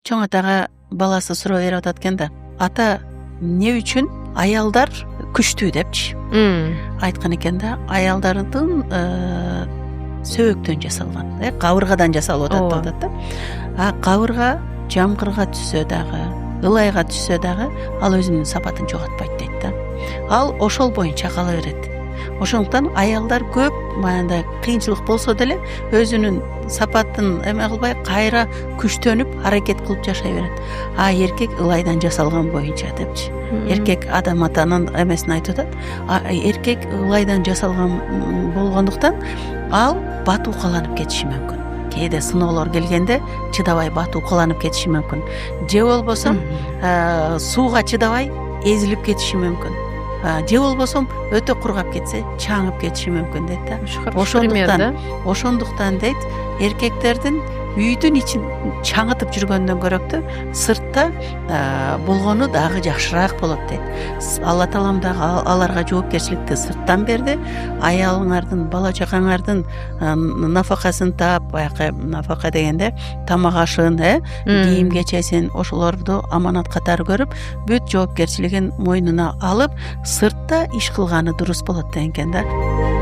чоң атага баласы суроо берип атат экен да. Ата эмне үчүн аялдар күчтүү депчи айткан экен да. Аялдардын сөбөктөн жасалган, кабыргадан жасалып атат деп атат да. Кабырга жамгырга түшсө дагы, ылайга түшсө дагы ал өзүнүн сапатын жоготпойт дейт да. Ал ошол боюнча кала берет. Ошондуктан аялдар көп маяндай кыйынчылык болсо деле өзүнүн сапатын эме кылбай кайра күчтөнүп аракет кылып жашай берет. Эркек ылайдан жасалган боюнча депчи. Эркек адам атанын эмесин айтып атат. Эркек ылайдан жасалган болгондуктан ал батуу каланып кетиши мүмкүн. Кээде сыноолор келгенде чыдабай батуу каланып кетиши мүмкүн. Же болбосо сууга чыдабай эзилип кетиши мүмкүн. Же болбосо өтө кургап кетсе чаңып кетиши мүмкүн дейт да. Ошондуктан дейт, эркектердин үйдүн ичин чаңытып жүргөндөн көрөктү сыртта болгону дагы жакшыраак болот дейт. Алла таалам дагы аларга жоопкерчиликти сырттан берди. Аялыңардын, бала чакаңардын нафакасын таап, баягы нафака дегенде тамак ашын, кийим кечесин ошолорду аманат катары көрүп, бүт жоопкерчилигин мойнуна алып, сыртта иш кылганы дурус болот деген экен да.